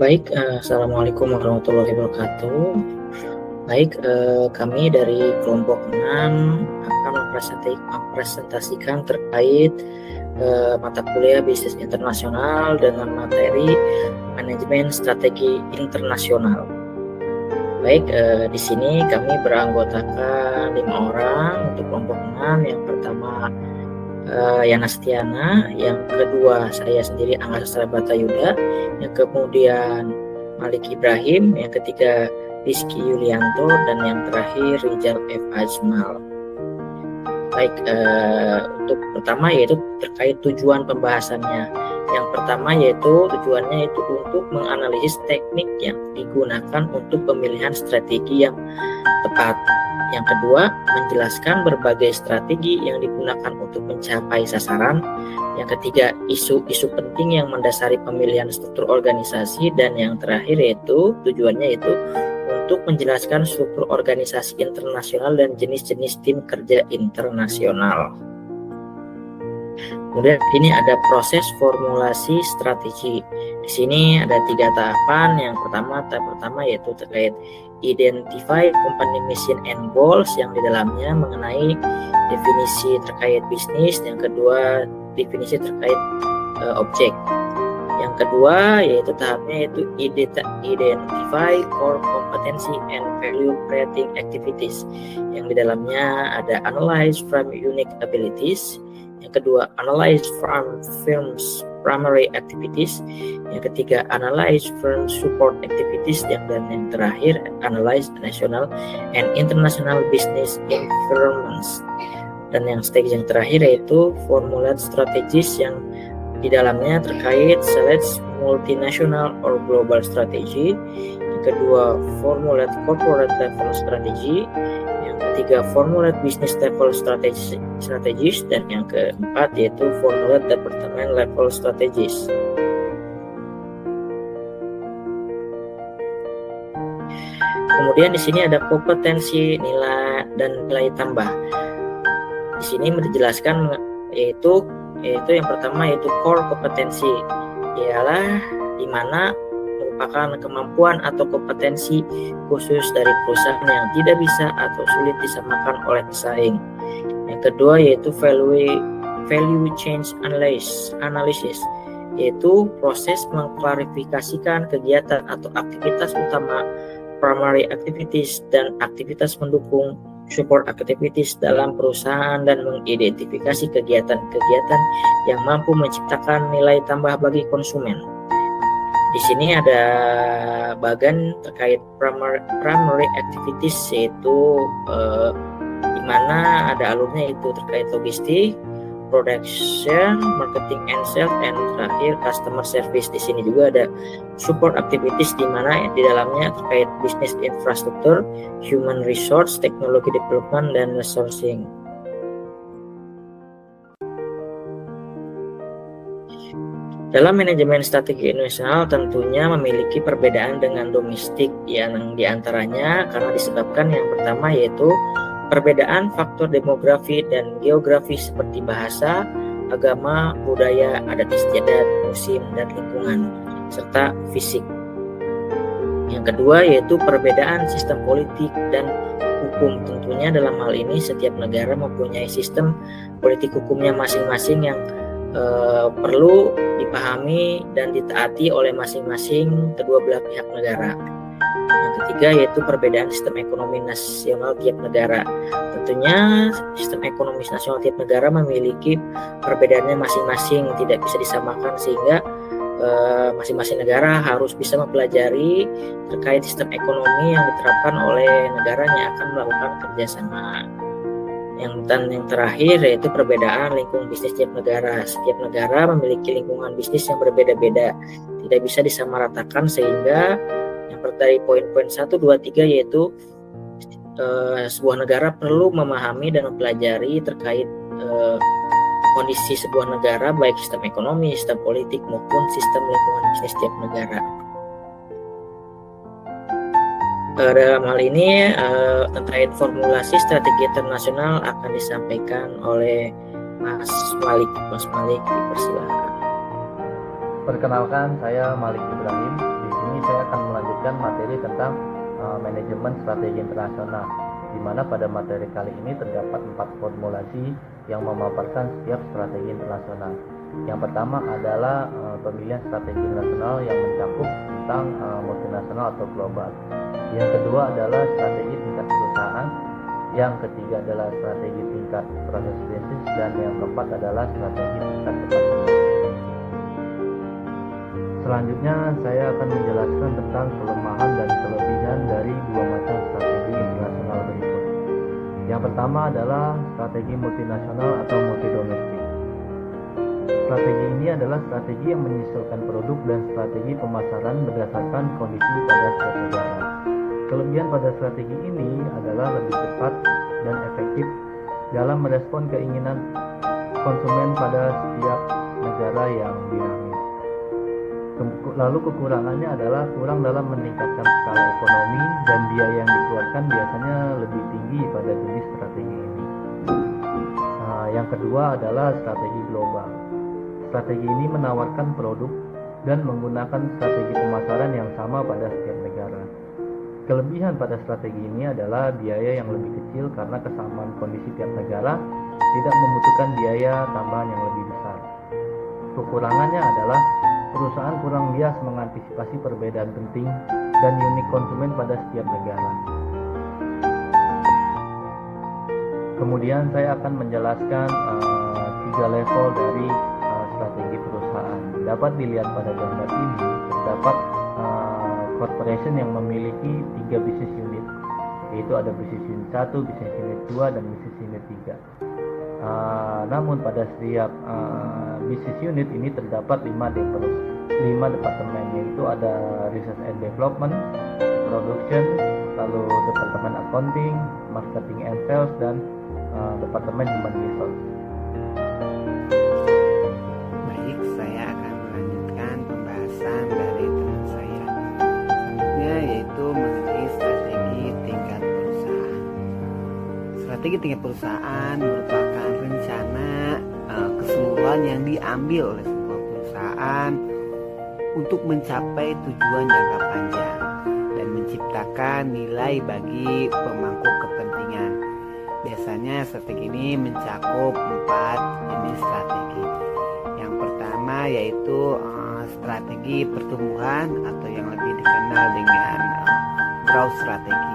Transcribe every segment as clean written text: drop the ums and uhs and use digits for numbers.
Baik, Assalamualaikum warahmatullahi wabarakatuh. Baik, kami dari kelompok 6 akan mempresentasikan terkait mata kuliah bisnis internasional dengan materi manajemen strategi internasional. Baik, di sini kami beranggotakan 5 orang untuk kelompok 6. Yang pertama Yana Stiana, yang kedua saya sendiri Angga Sastra Bratayuda, yang kemudian Malik Ibrahim, yang ketiga Rizky Yulianto, dan yang terakhir Rizal F. Ajmal. Baik, untuk pertama yaitu terkait tujuan pembahasannya. Yang pertama yaitu tujuannya itu untuk menganalisis teknik yang digunakan untuk pemilihan strategi yang tepat. Yang kedua, menjelaskan berbagai strategi yang digunakan untuk mencapai sasaran. Yang ketiga, isu-isu penting yang mendasari pemilihan struktur organisasi. Dan yang terakhir yaitu tujuannya itu untuk menjelaskan struktur organisasi internasional dan jenis-jenis tim kerja internasional. Kemudian ini ada proses formulasi strategi. Di sini ada 3 tahapan. Yang tahap pertama yaitu terkait identify company mission and goals, yang di dalamnya mengenai definisi terkait bisnis. Yang kedua, definisi terkait objek. Yang kedua yaitu tahapnya yaitu identify core competency and value creating activities, yang di dalamnya ada analyze from unique abilities. Yang kedua, analyze from firms primary activities. Yang ketiga, analyze firm support activities. Dan yang terakhir, analyze national and international business environments. Dan yang stage yang terakhir yaitu formulate strategies, yang di dalamnya terkait select multinational or global strategy. Yang kedua, formulate corporate level strategy. Yang ketiga, formulate business level strategies. Dan yang keempat yaitu formulate department level strategies. Kemudian di sini ada kompetensi, nilai dan nilai tambah. Di sini dijelaskan yaitu yang pertama yaitu core kompetensi, ialah di mana merupakan kemampuan atau kompetensi khusus dari perusahaan yang tidak bisa atau sulit disamakan oleh pesaing. Yang kedua yaitu value change analysis, yaitu proses mengklarifikasikan kegiatan atau aktivitas utama primary activities dan aktivitas pendukung support activities dalam perusahaan, dan mengidentifikasi kegiatan-kegiatan yang mampu menciptakan nilai tambah bagi konsumen. Di sini ada bagian terkait primary activities, yaitu di mana ada alurnya itu terkait logistik, production, marketing and sales, dan terakhir customer service. Di sini juga ada support activities, di mana di dalamnya terkait business infrastructure, human resource, technology development, dan resourcing. Dalam manajemen strategi internasional tentunya memiliki perbedaan dengan domestik, yang diantaranya karena disebabkan yang pertama yaitu perbedaan faktor demografi dan geografi seperti bahasa, agama, budaya, adat istiadat, musim, dan lingkungan, serta fisik. Yang kedua yaitu perbedaan sistem politik dan hukum. Tentunya dalam hal ini setiap negara mempunyai sistem politik hukumnya masing-masing yang perlu dipahami dan ditaati oleh masing-masing kedua belah pihak negara. Yang ketiga yaitu perbedaan sistem ekonomi nasional tiap negara. Tentunya sistem ekonomi nasional tiap negara memiliki perbedaannya masing-masing, tidak bisa disamakan, sehingga masing-masing negara harus bisa mempelajari terkait sistem ekonomi yang diterapkan oleh negaranya akan melakukan kerjasama. Yang terakhir yaitu perbedaan lingkungan bisnis tiap negara. Setiap negara memiliki lingkungan bisnis yang berbeda-beda, tidak bisa disamaratakan, sehingga yang dari poin-poin 1, 2, 3 yaitu sebuah negara perlu memahami dan mempelajari terkait kondisi sebuah negara, baik sistem ekonomi, sistem politik, maupun sistem lingkungan bisnis tiap negara. Dalam hal ini terkait formulasi strategi internasional akan disampaikan oleh Mas Malik. Mas Malik, dipersilakan. Perkenalkan, saya Malik Ibrahim. Di sini saya akan melanjutkan materi tentang manajemen strategi internasional, di mana pada materi kali ini terdapat 4 formulasi yang memaparkan setiap strategi internasional. Yang pertama adalah pemilihan strategi internasional yang mencakup tentang multinasional atau global. Yang kedua adalah strategi tingkat perusahaan. Yang ketiga adalah strategi tingkat proses bisnis, dan yang keempat adalah strategi tingkat departemen. Selanjutnya saya akan menjelaskan tentang kelemahan dan kelebihan dari dua macam strategi internasional berikut. Yang pertama adalah strategi multinasional atau multidomestik. Strategi ini adalah strategi yang menyesuaikan produk dan strategi pemasaran berdasarkan kondisi pada setiap negara. Kelebihan pada strategi ini adalah lebih cepat dan efektif dalam merespon keinginan konsumen pada setiap negara yang dinamis. Lalu kekurangannya adalah kurang dalam meningkatkan skala ekonomi, dan biaya yang dikeluarkan biasanya lebih tinggi pada jenis strategi ini. Yang kedua adalah strategi global. Strategi ini menawarkan produk dan menggunakan strategi pemasaran yang sama pada setiap negara. Kelebihan pada strategi ini adalah biaya yang lebih kecil karena kesamaan kondisi tiap negara tidak membutuhkan biaya tambahan yang lebih besar. Kekurangannya adalah perusahaan kurang bias mengantisipasi perbedaan penting dan unik konsumen pada setiap negara. Kemudian saya akan menjelaskan 3 level dari strategi perusahaan. Dapat dilihat pada gambar ini, terdapat corporation yang memiliki 3 business unit, yaitu ada business unit 1, business unit 2, dan business unit 3. Namun pada setiap business unit ini terdapat 5 departemen, yaitu ada research and development, production, lalu departemen accounting, marketing and sales, dan departemen human resource. Baik, saya akan melanjutkan pembahasan dari teman saya. Selanjutnya yaitu mengenai strategi tingkat perusahaan. Strategi tingkat perusahaan merupakan rencana keseluruhan yang diambil oleh sebuah perusahaan untuk mencapai tujuan jangka panjang dan menciptakan nilai bagi pemangku kepentingan. Biasanya strategi ini mencakup 4 jenis strategi. Yang pertama yaitu strategi pertumbuhan atau yang lebih dikenal dengan growth strategi.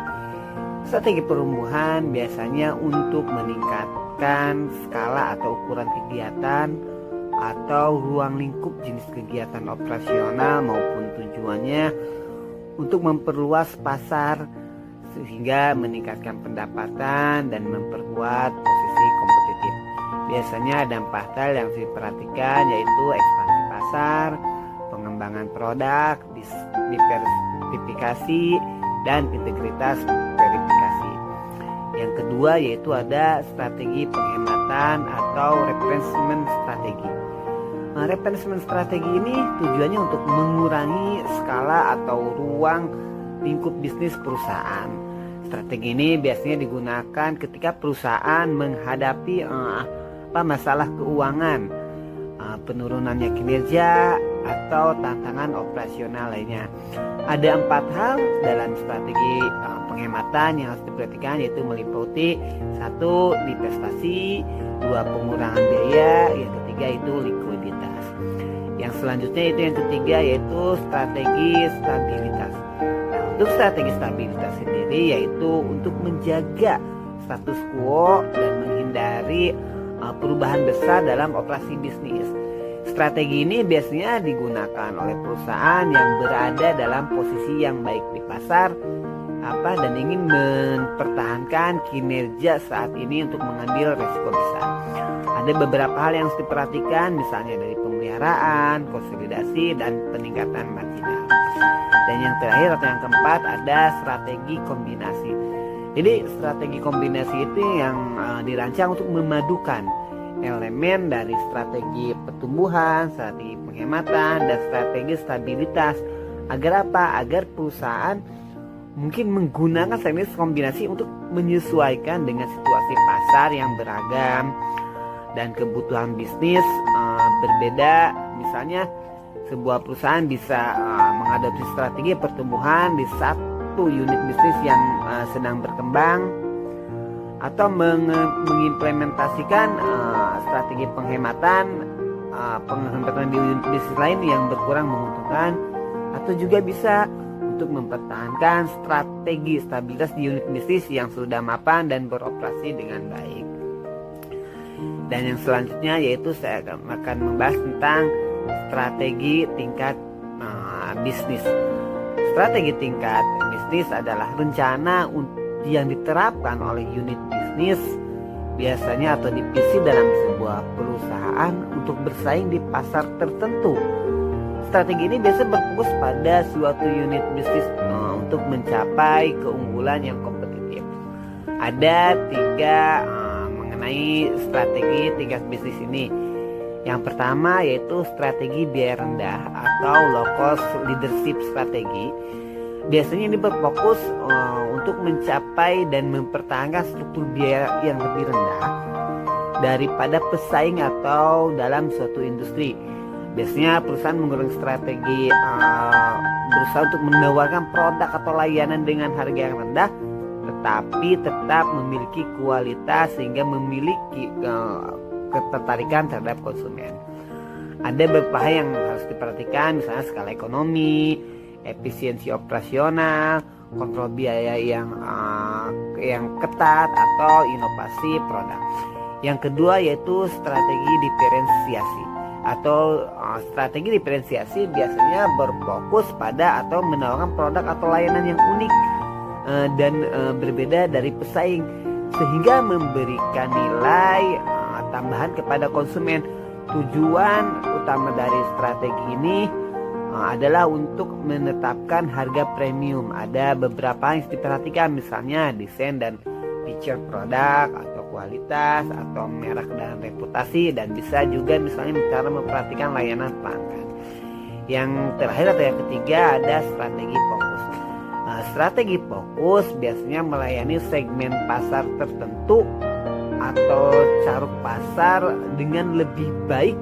Strategi pertumbuhan biasanya untuk meningkatkan skala atau ukuran kegiatan atau ruang lingkup jenis kegiatan operasional maupun tujuannya untuk memperluas pasar sehingga meningkatkan pendapatan dan memperkuat posisi kompetitif. Biasanya ada 4 hal yang harus diperhatikan, yaitu ekspansi pasar, pengembangan produk, diversifikasi, dan integritas verifikasi. Yang kedua yaitu ada strategi penghematan atau replenishment strategi. Replenishment strategi ini tujuannya untuk mengurangi skala atau ruang lingkup bisnis perusahaan. Strategi ini biasanya digunakan ketika perusahaan menghadapi masalah keuangan, penurunannya kinerja, atau tantangan operasional lainnya. Ada 4 hal dalam strategi penghematan yang harus diperhatikan, yaitu meliputi 1. Divestasi, 2. Pengurangan biaya, yang ketiga itu likuiditas. Yang selanjutnya itu yang ketiga yaitu strategi stabilitas. Nah, untuk strategi stabilitas sendiri yaitu untuk menjaga status quo dan menghindari perubahan besar dalam operasi bisnis. Strategi ini biasanya digunakan oleh perusahaan yang berada dalam posisi yang baik di pasar dan ingin mempertahankan kinerja saat ini untuk mengambil resiko besar. Ada beberapa hal yang harus diperhatikan, misalnya dari pemeliharaan, konsolidasi, dan peningkatan marginal. Dan yang terakhir atau yang keempat ada strategi kombinasi. Jadi strategi kombinasi itu yang dirancang untuk memadukan elemen dari strategi pertumbuhan, strategi penghematan, dan strategi stabilitas. Agar apa? Agar perusahaan mungkin menggunakan strategi kombinasi untuk menyesuaikan dengan situasi pasar yang beragam dan kebutuhan bisnis berbeda. Misalnya Sebuah perusahaan bisa mengadopsi strategi pertumbuhan di satu unit bisnis yang sedang berkembang, atau mengimplementasikan strategi penghematan di unit bisnis lain yang berkurang menguntungkan, atau juga bisa untuk mempertahankan strategi stabilitas di unit bisnis yang sudah mapan dan beroperasi dengan baik. Dan yang selanjutnya yaitu saya akan membahas tentang strategi tingkat bisnis. Strategi tingkat bisnis adalah rencana yang diterapkan oleh unit bisnis biasanya atau divisi dalam sebuah perusahaan untuk bersaing di pasar tertentu. Strategi ini biasa berfokus pada suatu unit bisnis untuk mencapai keunggulan yang kompetitif. Ada 3 mengenai strategi tingkat bisnis ini. Yang pertama yaitu strategi biaya rendah atau low cost leadership strategi. Biasanya ini berfokus untuk mencapai dan mempertahankan struktur biaya yang lebih rendah daripada pesaing atau dalam suatu industri. Biasanya perusahaan menggunakan strategi berusaha untuk menawarkan produk atau layanan dengan harga yang rendah, tetapi tetap memiliki kualitas sehingga memiliki ketertarikan terhadap konsumen. Ada beberapa hal yang harus diperhatikan, misalnya skala ekonomi, efisiensi operasional, kontrol biaya yang ketat, atau inovasi produk. Yang kedua yaitu strategi diferensiasi atau strategi diferensiasi biasanya berfokus pada atau menawarkan produk atau layanan yang unik dan berbeda dari pesaing sehingga memberikan nilai tambahan kepada konsumen. Tujuan utama dari strategi ini adalah untuk menetapkan harga premium. Ada beberapa yang diperhatikan, misalnya desain dan feature produk, atau kualitas, atau merek dan reputasi, dan bisa juga misalnya cara memperhatikan layanan pelanggan. Yang terakhir atau yang ketiga ada strategi fokus. Strategi fokus biasanya melayani segmen pasar tertentu atau caruk pasar dengan lebih baik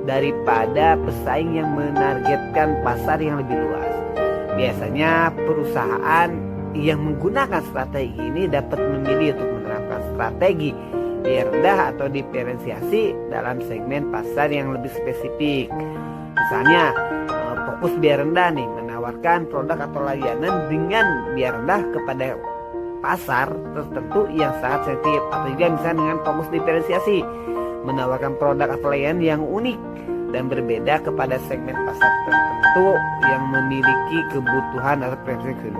daripada pesaing yang menargetkan pasar yang lebih luas. Biasanya perusahaan yang menggunakan strategi ini dapat memilih untuk menerapkan strategi biaya rendah atau diferensiasi dalam segmen pasar yang lebih spesifik. Misalnya fokus biaya rendah nih, menawarkan produk atau layanan dengan biaya rendah kepada pasar tertentu yang sangat sensitif, atau juga misalnya dengan fokus diferensiasi, menawarkan produk atau layanan yang unik dan berbeda kepada segmen pasar tertentu yang memiliki kebutuhan atau preferensi.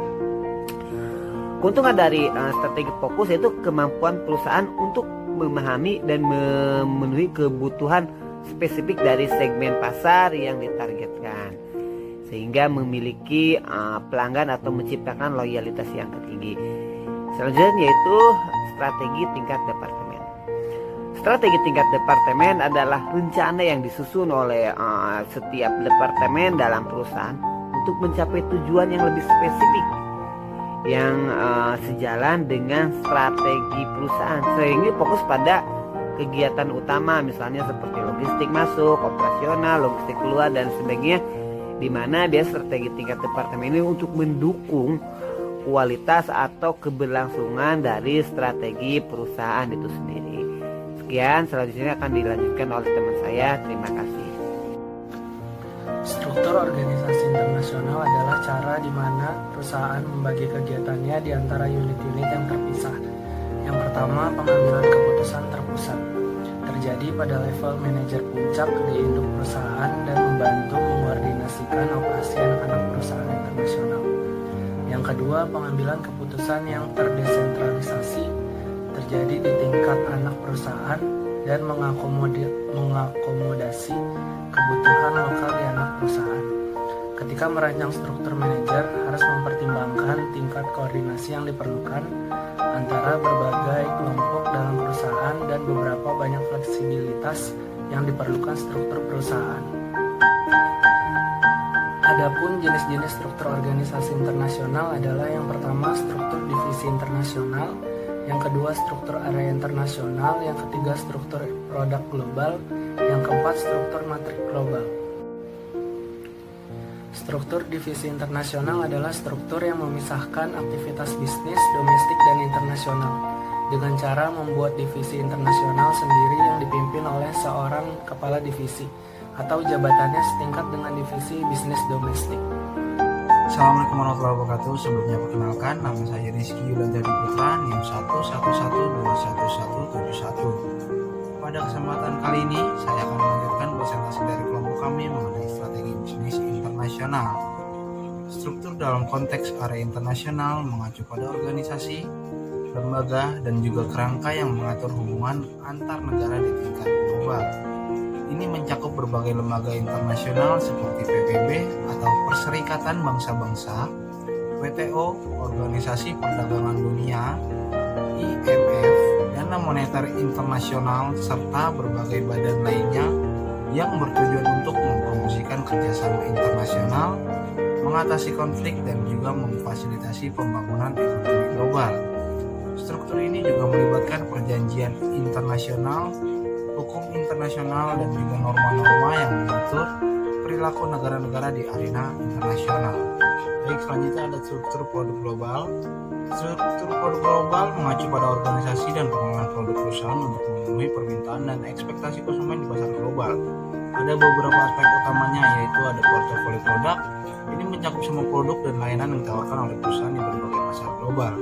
Keuntungan dari strategi fokus yaitu kemampuan perusahaan untuk memahami dan memenuhi kebutuhan spesifik dari segmen pasar yang ditargetkan, sehingga memiliki pelanggan atau menciptakan loyalitas yang tinggi. Selanjutnya yaitu strategi tingkat departemen. Strategi tingkat departemen adalah rencana yang disusun oleh setiap departemen dalam perusahaan untuk mencapai tujuan yang lebih spesifik yang sejalan dengan strategi perusahaan, sehingga fokus pada kegiatan utama, misalnya seperti logistik masuk, operasional, logistik keluar, dan sebagainya, di mana dia strategi tingkat departemen ini untuk mendukung kualitas atau keberlangsungan dari strategi perusahaan itu sendiri. Sekian, selanjutnya akan dilanjutkan oleh teman saya. Terima kasih. Struktur organisasi internasional adalah cara di mana perusahaan membagi kegiatannya di antara unit-unit yang terpisah. Yang pertama, pengambilan keputusan terpusat. Terjadi pada level manajer puncak di induk perusahaan dan membantu mengkoordinasikan operasi anak-anak perusahaan internasional. Yang kedua, pengambilan keputusan yang terdesentralisasi terjadi di tingkat anak perusahaan dan mengakomodasi kebutuhan lokal di anak perusahaan. Ketika merancang struktur manajer, harus mempertimbangkan tingkat koordinasi yang diperlukan antara berbagai kelompok dalam perusahaan dan beberapa banyak fleksibilitas yang diperlukan struktur perusahaan. Adapun jenis-jenis struktur organisasi internasional adalah yang pertama struktur divisi internasional, yang kedua struktur area internasional, yang ketiga struktur produk global, yang keempat struktur matrik global. Struktur divisi internasional adalah struktur yang memisahkan aktivitas bisnis domestik dan internasional dengan cara membuat divisi internasional sendiri yang dipimpin oleh seorang kepala divisi atau jabatannya setingkat dengan divisi bisnis domestik. Assalamualaikum warahmatullahi wabarakatuh. Sebelumnya perkenalkan, nama saya Rizky Yulandari Putra, NIM 111217171. Pada kesempatan kali ini, saya akan melanjutkan presentasi dari kelompok kami mengenai strategi bisnis internasional. Struktur dalam konteks area internasional mengacu pada organisasi, lembaga, dan juga kerangka yang mengatur hubungan antar negara di tingkat global. Ini mencakup berbagai lembaga internasional seperti PBB atau Perserikatan Bangsa-Bangsa, WTO, Organisasi Perdagangan Dunia, IMF, Dana Moneter Internasional, serta berbagai badan lainnya yang bertujuan untuk mempromosikan kerjasama internasional, mengatasi konflik, dan juga memfasilitasi pembangunan ekonomi global. Struktur ini juga melibatkan perjanjian internasional, hukum internasional, dan juga norma-norma yang mengatur perilaku negara-negara di arena internasional. Baik, selanjutnya ada struktur produk global. Struktur produk global mengacu pada organisasi dan pengelolaan produk perusahaan untuk memenuhi permintaan dan ekspektasi konsumen di pasar global. Ada beberapa aspek utamanya, yaitu ada portofolio produk. Ini mencakup semua produk dan layanan yang ditawarkan oleh perusahaan di berbagai pasar global.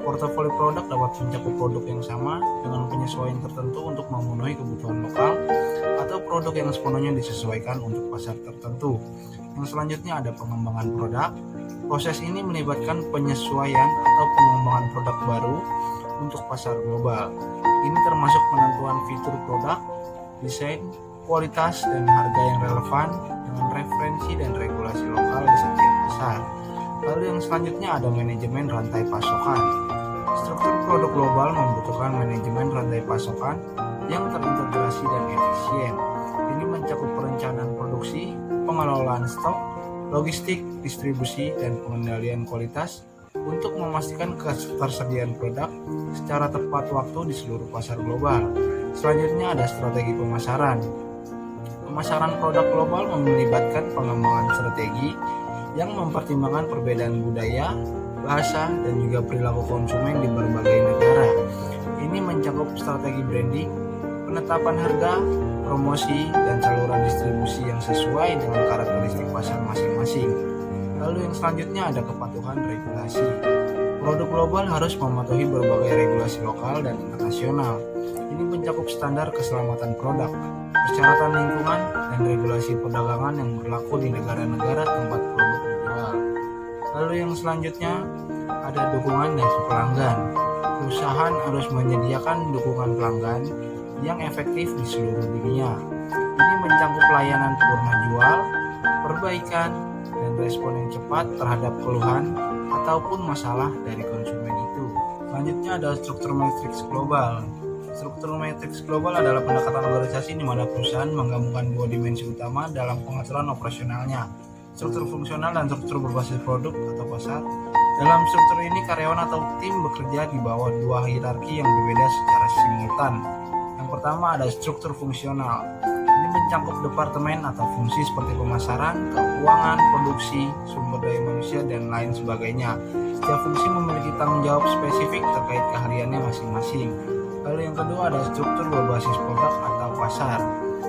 Portofolio produk dapat mencakup produk yang sama dengan penyesuaian tertentu untuk memenuhi kebutuhan lokal atau produk yang sepenuhnya disesuaikan untuk pasar tertentu. Yang selanjutnya ada pengembangan produk. Proses ini melibatkan penyesuaian atau pengembangan produk baru untuk pasar global. Ini termasuk penentuan fitur produk, desain, kualitas, dan harga yang relevan dengan referensi dan regulasi lokal di setiap pasar. Lalu yang selanjutnya ada manajemen rantai pasokan. Struktur produk global membutuhkan manajemen rantai pasokan yang terintegrasi dan efisien. Ini mencakup perencanaan produksi, pengelolaan stok, logistik, distribusi, dan pengendalian kualitas untuk memastikan ketersediaan produk secara tepat waktu di seluruh pasar global. Selanjutnya ada strategi pemasaran. Pemasaran produk global melibatkan pengembangan strategi yang mempertimbangkan perbedaan budaya, bahasa, dan juga perilaku konsumen di berbagai negara. Ini mencakup strategi branding, penetapan harga, promosi, dan saluran distribusi yang sesuai dengan karakteristik pasar masing-masing. Lalu yang selanjutnya ada kepatuhan regulasi. Produk global harus mematuhi berbagai regulasi lokal dan internasional. Ini mencakup standar keselamatan produk, persyaratan lingkungan, dan regulasi perdagangan yang berlaku di negara-negara tempat produk dijual. Lalu yang selanjutnya ada dukungan dari pelanggan. Perusahaan harus menyediakan dukungan pelanggan yang efektif di seluruh dunia. Ini mencakup layanan purna jual, perbaikan, dan respon yang cepat terhadap keluhan ataupun masalah dari konsumen itu. Selanjutnya ada struktur matriks global. Struktur matriks global adalah pendekatan organisasi di mana perusahaan menggabungkan dua dimensi utama dalam pengaturan operasionalnya, struktur fungsional dan struktur berbasis produk atau pasar. Dalam struktur ini, karyawan atau tim bekerja di bawah dua hierarki yang berbeda secara simultan. Yang pertama ada struktur fungsional. Ini mencakup departemen atau fungsi seperti pemasaran, keuangan, produksi, sumber daya manusia, dan lain sebagainya. Setiap fungsi memiliki tanggung jawab spesifik terkait keahliannya masing-masing. Lalu yang kedua ada struktur berbasis produk atau pasar.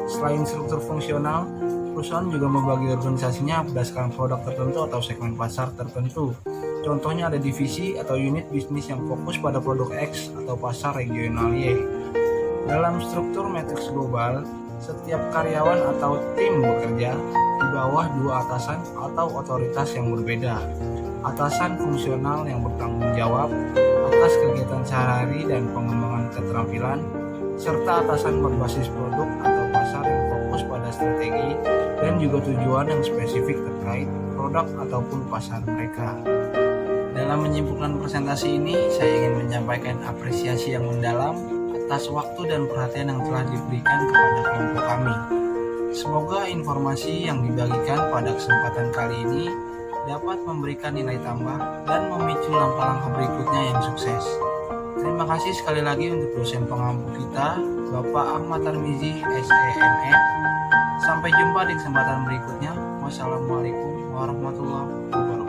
Selain struktur fungsional, perusahaan juga membagi organisasinya berdasarkan produk tertentu atau segmen pasar tertentu. Contohnya ada divisi atau unit bisnis yang fokus pada produk X atau pasar regional Y. Dalam struktur matriks global, setiap karyawan atau tim bekerja di bawah dua atasan atau otoritas yang berbeda. Atasan fungsional yang bertanggung jawab atas kegiatan sehari-hari dan pengembangan keterampilan, serta atasan berbasis produk atau pasar yang fokus pada strategi dan juga tujuan yang spesifik terkait produk ataupun pasar mereka. Dalam menyimpulkan presentasi ini, saya ingin menyampaikan apresiasi yang mendalam atas waktu dan perhatian yang telah diberikan kepada kelompok kami. Semoga informasi yang dibagikan pada kesempatan kali ini dapat memberikan nilai tambah dan memicu langkah-langkah berikutnya yang sukses. Terima kasih sekali lagi untuk dosen pengampu kita, Bapak Ahmad Tarmizi, SEMM. Sampai jumpa di kesempatan berikutnya. Wassalamualaikum warahmatullahi wabarakatuh.